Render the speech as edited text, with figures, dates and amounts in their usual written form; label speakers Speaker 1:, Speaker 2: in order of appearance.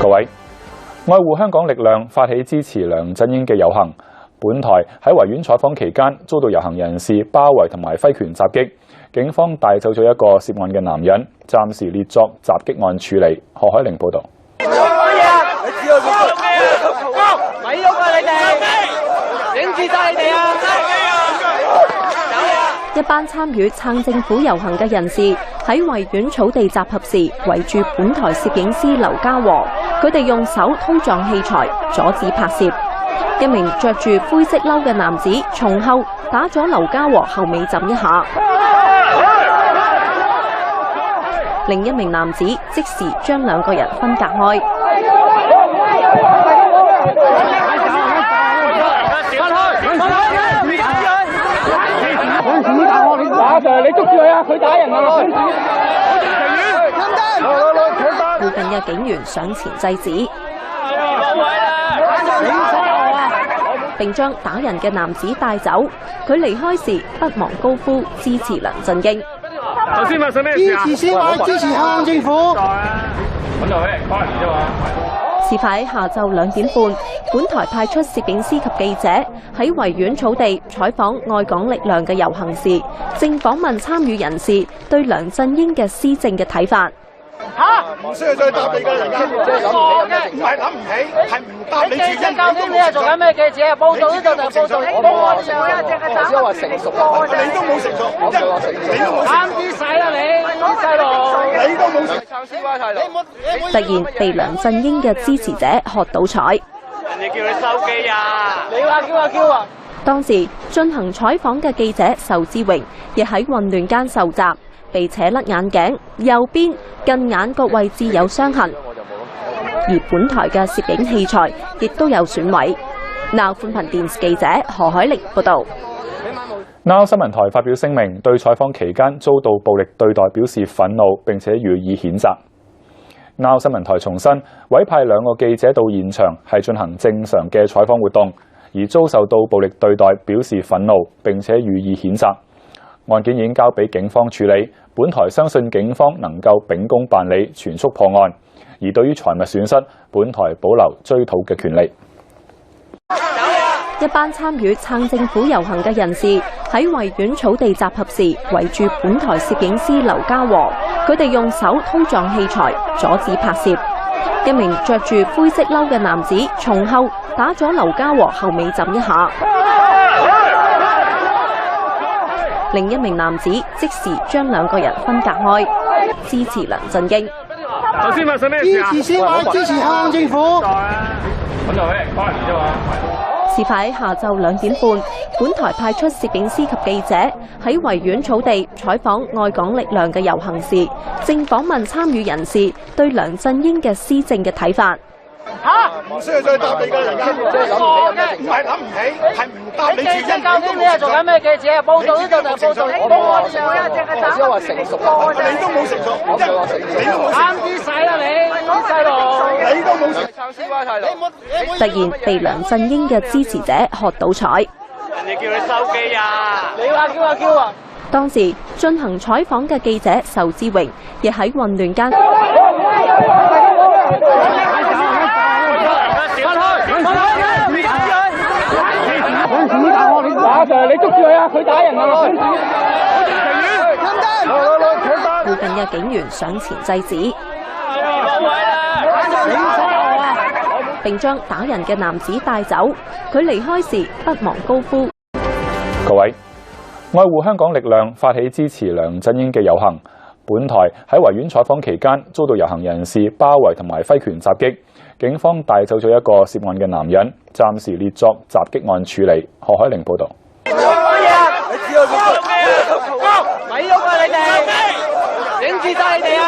Speaker 1: 各位，愛護香港力量發起支持梁振英嘅遊行。本台喺維園採訪期間，遭到遊行人士包圍同埋揮拳襲擊，警方帶走咗一個涉案嘅男人，暫時列作襲擊案處理。何海玲報導。
Speaker 2: 咪喐啊！你哋影住晒你哋啊！一班參與撐政府遊行嘅人士喺維園草地集合時，圍住本台攝影師劉家和，佢哋用手推撞器材，阻止拍攝。一名着住灰色褸嘅男子從後打咗劉家和後尾枕一下，另一名男子即時將兩個人分隔開。
Speaker 3: 你捉住佢啊！佢打人啊！
Speaker 2: 附近嘅警員上前制止，並將打人嘅男子帶走。佢離開時不忘高呼支持梁振英。
Speaker 3: 頭先發生咩事啊？支持先話支持香港政府。揾到佢幫人啫嘛。
Speaker 2: 事發喺下晝2點半，本台派出攝影師及記者喺維園草地採訪愛港力量嘅遊行時，正訪問參與人士對梁振英嘅施政嘅睇法。
Speaker 3: 唔需要再答你㗎，而家唔係諗唔起，係唔答你主因。
Speaker 4: 究竟你係做緊咩記者啊？報道呢度就報道，我
Speaker 3: 只係話成熟，你都冇成熟，你都冇
Speaker 4: 啱啲使啦你，啲細路，
Speaker 3: 你都冇成。
Speaker 2: 突然被梁振英嘅支持者喝倒彩。
Speaker 4: 人哋叫你收機啊！你話叫啊叫啊！
Speaker 2: 當時進行採訪嘅記者仇志榮亦喺混亂間受襲，被扯甩眼鏡，右邊近眼角位置有傷痕，而本台嘅攝影器材亦都有損毀。Now 寬頻電視記者何海玲報導。
Speaker 1: Now 新聞台發表聲明，對採訪期間遭到暴力對待表示憤怒，並且予以譴責。Now 新聞台重申，委派2個記者到現場係進行正常嘅採訪活動，而遭受到暴力對待表示憤怒，並且予以譴責。案件已經交俾警方處理，本台相信警方能夠秉公辦理，全速破案。而對於財物損失，本台保留追討嘅權利。
Speaker 2: 一班參與撐政府遊行嘅人士喺維園草地集合時，圍住本台攝影師劉家和，佢哋用手推撞器材，阻止拍攝。一名着住灰色褸嘅男子從後打咗劉家和後尾枕一下，另一名男子即時將兩個人分隔開，支持梁振英。
Speaker 3: 頭先發生咩事啊？支持先話支持香港政府。揾到佢幫人啫嘛。
Speaker 2: 事發喺下晝2點半，本台派出攝影師及記者喺維園草地採訪愛港力量嘅遊行時，正訪問參與人士對梁振英嘅施政嘅睇法。
Speaker 3: 唔需要再答你㗎，而家唔係諗唔起，係唔答你主因。
Speaker 4: 究竟你係做緊咩記者啊？報道呢度就報道，
Speaker 3: 只係話成熟，你都冇成熟，你都冇
Speaker 4: 啱啲使啦你，啲細路，
Speaker 3: 你都冇成。
Speaker 2: 突然被梁振英嘅支持者喝倒彩。
Speaker 4: 人哋叫你收機啊！你話叫啊叫啊！
Speaker 2: 當時進行採訪嘅記者仇志榮亦喺混亂間。
Speaker 3: 你捉住佢啊！佢打人啊！
Speaker 2: 附近嘅警員上前制止，並將打人嘅男子帶走。佢離開時不忘高呼。
Speaker 1: 各位，愛護香港力量發起支持梁振英嘅遊行。本台喺維園採訪期間，遭到遊行人士包圍同埋揮拳襲擊，警方帶走咗一個涉案嘅男人，暫時列作襲擊案處理。何海玲報導。
Speaker 4: 咪喐啊！你哋影住晒你哋啊！